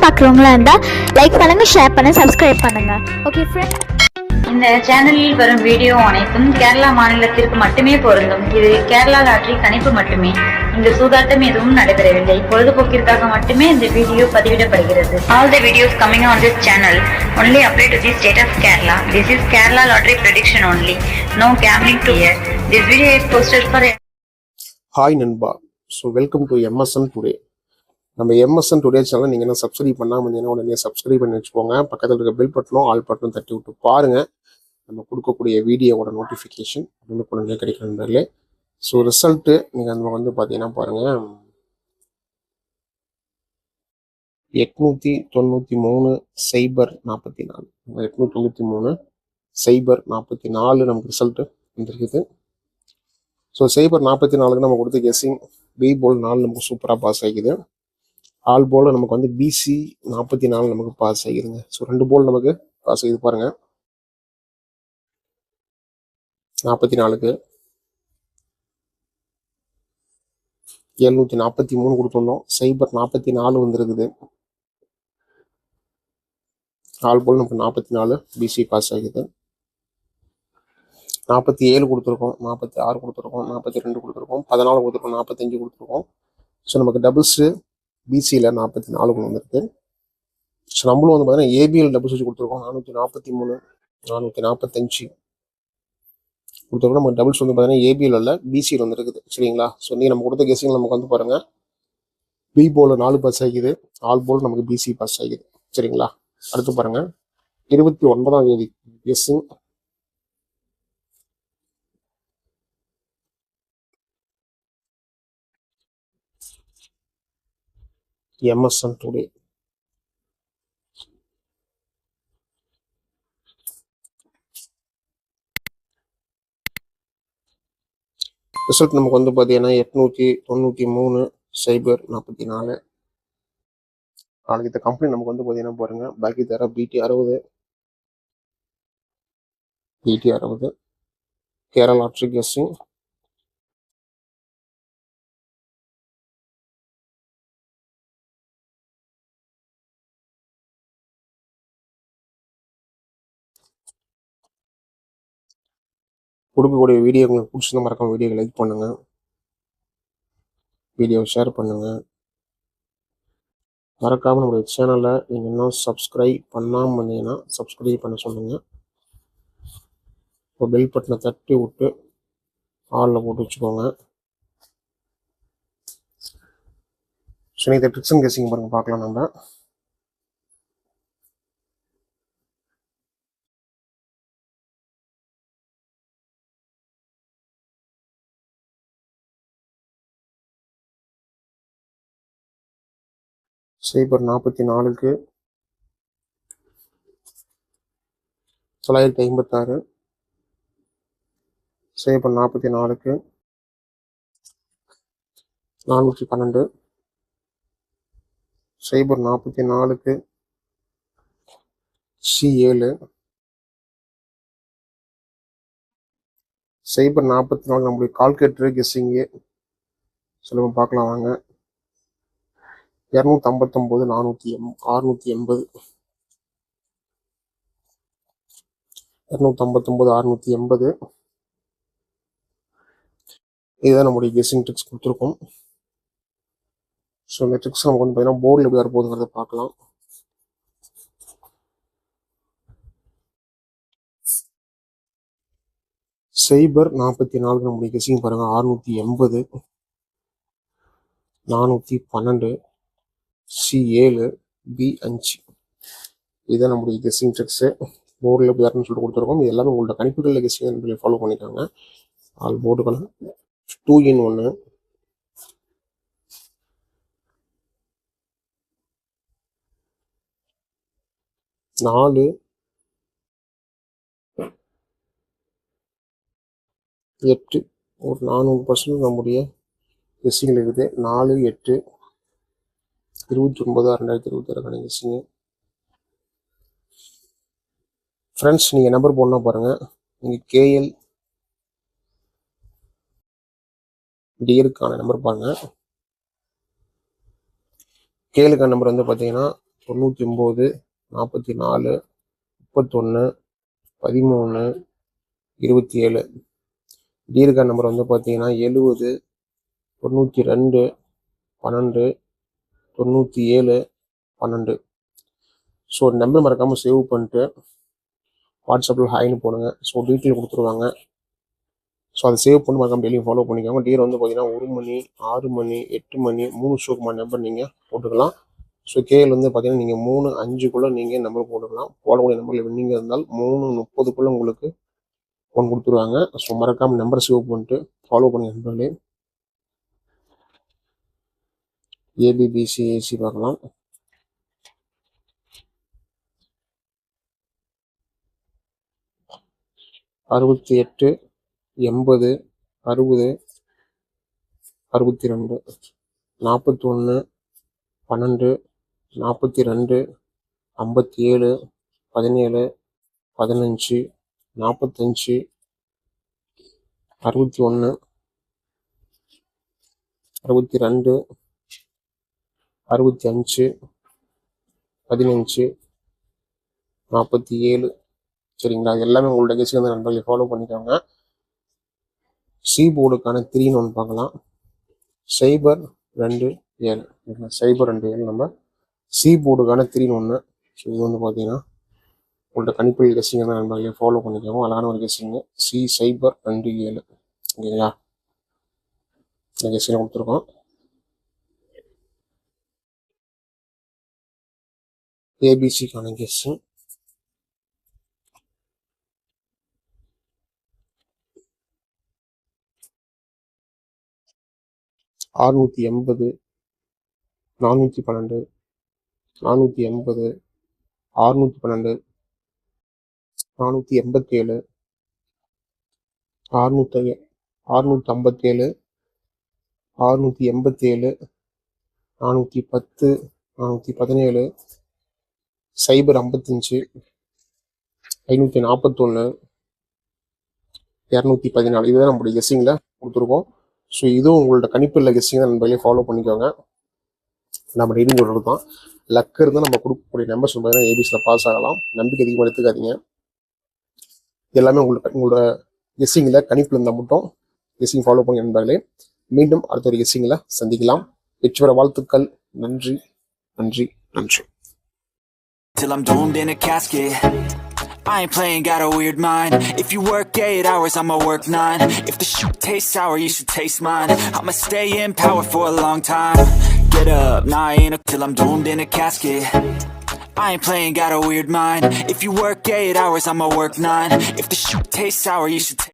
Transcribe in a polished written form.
பார்க்குறவங்களா இருந்தால் லைக் பண்ணுங்கள், ஷேர் பண்ணுங்கள், சப்ஸ்கிரைப் பண்ணுங்கள். ஓகே ஃப்ரெண்ட்ஸ், இந்த சேனலில் வரும் வீடியோ அனைத்தும் கேரளா மாநிலத்திற்கு மட்டுமே பொருந்தும். இது கேரளா லாட்டரி கணிப்பு மட்டுமே. இங்கு சூதாட்டம் எதுவும் நடைபெறவில்லை. பொழுதுபோக்கிற்காக மட்டுமே இந்த video பதிவிடப்படுகிறது. All the videos coming on this channel only apply to the state of Kerala. This is Kerala lottery prediction only. No gambling to here. This video is posted for hi நண்பா. So welcome to MSN today. நம்ம MSN today channel நீங்கள் என்ன subscribe பண்ணாமல் இருந்தீங்கன்னா உடனே subscribe பண்ணி வச்சுக்கோங்க. பக்கத்தில் இருக்க பெல் பட்டனும் ஆல் பட்டனும் தட்டி விட்டு பாருங்கள். நம்ம கொடுக்கக்கூடிய வீடியோவோட நோட்டிஃபிகேஷன் உடனே கிடைக்கிற நண்பர்களே. ஸோ ரிசல்ட்டு நீங்கள் நம்ம பார்த்தீங்கன்னா பாருங்கள், 893,044 893,044 நமக்கு ரிசல்ட்டு வந்துருக்குது. ஸோ 044 நம்ம கொடுத்த கெஸ்ஸிங் பி போல் 4 நமக்கு சூப்பராக பாஸ் ஆகிக்குது. ஆல் போல் நமக்கு பிசி 44 நமக்கு பாஸ் ஆகிடுங்க. ஸோ 2 போல் நமக்கு பாஸ் ஆகிது பாருங்க. 44க்கு 743 கொடுத்துருந்தோம். 044 வந்துருக்குது. ஆல் போல் நமக்கு 44 பிசி பாஸ் ஆகிது. 47 கொடுத்துருக்கோம், 46 கொடுத்துருக்கோம், 42 கொடுத்துருக்கோம், 14 கொடுத்துருக்கோம், 45 கொடுத்துருக்கோம். ஸோ நமக்கு டபுள்ஸு பிசியில் 44 கொண்டு வந்துருக்கு. ஸோ நம்மளும் பார்த்தீங்கன்னா ஏபிஎல் டபுள்ஸ் வச்சு கொடுத்துருக்கோம். 443, 445 கொடுத்துருக்கோம். நமக்கு டபுள்ஸ் பார்த்தீங்கன்னா ஏபிஎல் இல்லை, பிசியில் வந்துருக்குது. சரிங்களா? ஸோ நீங்கள் நம்ம கொடுத்த கெஸ்ஸிங் நமக்கு பாருங்கள், பி போல் 4 பாஸ் ஆகிக்குது, ஆல் போல் நமக்கு பிசி பாஸ் ஆகிக்குது. சரிங்களா? அடுத்து பாருங்கள், 29ஆம் தேதி கெஸ்ஸிங் எம்எஸ்என் டுடே. ரிசல்ட் நமக்கு பார்த்தீங்கன்னா 893,044. நாளைக்கு இந்த கம்பெனி நமக்கு பார்த்தீங்கன்னா பாருங்க, பாக்கி தர பிடி 60, கேரளா லாட்ரி கெஸ்ஸிங் கொடுக்கக்கூடிய வீடியோ உங்களுக்கு பிடிச்சிருந்தா மறக்காம வீடியோவை லைக் பண்ணுங்க, வீடியோவை ஷேர் பண்ணுங்க. மறக்காம நம்மளுடைய சேனலை நீங்கள் இன்னும் சப்ஸ்கிரைப் பண்ணாமல் இருந்தீங்கன்னா சப்ஸ்கிரைப் பண்ண சொல்லுங்க. இப்போ பெல் பட்டனை தட்டி விட்டு ஆலில் போட்டு வச்சுக்கோங்க. ஸோ இந்த ட்ரிக்ஸ் அண்ட் கெஸ்ஸிங் பாருங்க, பார்க்கலாம். நம்ம சைபர் 44க்கு 956, சைபர் 44க்கு 412, சைபர் 44க்கு C7, சைபர் 44 நம்மளுடைய கால்குலேட்டர் கெஸ்ஸிங்கு. சொல்லுங்க பார்க்கலாம் வாங்க. 259, 680, 259, 680. இதுதான் நம்முடைய கெஸ்ஸிங் ட்ரிக்ஸ் கொடுத்துருக்கோம். ஸோ இந்த ட்ரிக்ஸ் நமக்கு பார்த்தீங்கன்னா போர்டில் எப்படி வரப்போகுதுங்கிறத பார்க்கலாம். சைபர் 44 நம்முடைய கெஸ்ஸிங் பாருங்க, 680, 412, C7, B5. இதுதான் நம்முடைய கெஸ்ஸிங் ட்ரிக்ஸு. போர்டில் எப்படி வரணும்னு சொல்லிட்டு கொடுத்துருக்கோம். இது எல்லாமே உங்களோட கணிப்புகளில் கெஸ்ஸிங் ஃபாலோ பண்ணிக்காங்க. ஆல் போர்டுக்கான 2 in 1. நாலு 8 ஒரு 400% நம்முடைய கெஸ்ஸிங்கில் இருக்குது. 4, 8, 29, 2026 கெஸ்ஸிங்கு. ஃப்ரெண்ட்ஸ், நீங்கள் நம்பர் போடணும் பாருங்கள். நீங்கள் கேஎல் டியருக்கான நம்பர் பாருங்கள். கேளுக்கான நம்பர் பார்த்தீங்கன்னா 99 44 31 13 27. டிஆர் கார்டு நம்பர் வந்து பார்த்தீங்கன்னா 70 92 12 97 12. ஸோ நம்பர் மறக்காமல் சேவ் பண்ணிட்டு வாட்ஸ்அப்பில் ஹாய்னு போடுங்க. ஸோ டீட்டெயில் கொடுத்துருவாங்க. ஸோ அதை சேவ் பண்ணி மறக்காம டெய்லியும் ஃபாலோ பண்ணிக்கோங்க. டியர் வந்து பார்த்தீங்கன்னா 1 மணி 6 மணி 8 மணி 3 ஷோக்குமான நம்பர் நீங்கள் போட்டுக்கலாம். ஸோ கேஎல் வந்து பார்த்தீங்கன்னா நீங்கள் 3 5க்குள்ளே நீங்கள் நம்பர் போட்டுக்கலாம். போடக்கூடிய நம்பரில் வின்னிங் இருந்தால் 3:30க்குள்ளே உங்களுக்கு ஃபோன் கொடுத்துருவாங்க. ஸோ மறக்காமல் நம்பர் சேவ் பண்ணிட்டு ஃபாலோ பண்ணி நண்பர்களே. ஏபிபிசிஏசி பார்க்கலாம். அறுபத்தி 8 80 60 62 41 12 42 57 17 15 45 61 62 65 15 47. சரிங்களா? எல்லாமே உங்களோட கெஸ்ஸிங் வந்து நண்பர்களை ஃபாலோ பண்ணிக்கோங்க. சி போர்டுக்கான 3ன்னு ஒன்று பார்க்கலாம். 027 027 நம்ம சி போர்டுக்கான 3ன்னு ஒன்று. ஸோ இது வந்து பார்த்தீங்கன்னா உங்களோட கணிப்பில் கெஸ்ஸிங் வந்து நண்பர்களை ஃபாலோ பண்ணிக்கோங்க. அழகான ஒரு கெஸ்ஸிங்கு C027. ஓகேங்களா? இந்த கெஸ்ஸிங் கொடுத்துருக்கோம். ஏபிசிக்கான கெஸ்ஸிங் 680 412 480 612 487 657 657 687 410 417 055 541 214. இதுதான் நம்மளுடைய கெஸ்ஸிங்கில் கொடுத்துருக்கோம். ஸோ இதுவும் உங்களோட கணிப்பில் கெஸ்ஸிங் தான் நண்பர்களே ஃபாலோ பண்ணிக்கோங்க. நம்ம டெய்லி சொல்கிறது தான். லக் இருந்தால் நம்ம கொடுக்கக்கூடிய நம்பர்ஸ் பார்த்தீங்கன்னா ஏபிசியில் பாஸ் ஆகலாம். நம்பிக்கை அதிகமாக எடுத்துக்காதீங்க. எல்லாமே உங்களோட கெஸ்ஸிங்கில் கணிப்பில் இருந்தால் மட்டும் கெஸ்ஸிங் ஃபாலோ பண்ணி நண்பர்களே. மீண்டும் அடுத்த ஒரு கெஸ்ஸிங்கில் சந்திக்கலாம். வெற்றி பெற வாழ்த்துக்கள். நன்றி நன்றி நன்றி. Till I'm doomed in a casket, I ain't playing, got a weird mind. If you work 8 hours, I'ma work 9. If the shoot tastes sour, you should taste mine. I'ma stay in power for a long time. Get up, nah, I ain't till I'm doomed in a casket. I ain't playing, got a weird mind. If you work 8 hours, I'ma work 9. If the shoot tastes sour, you should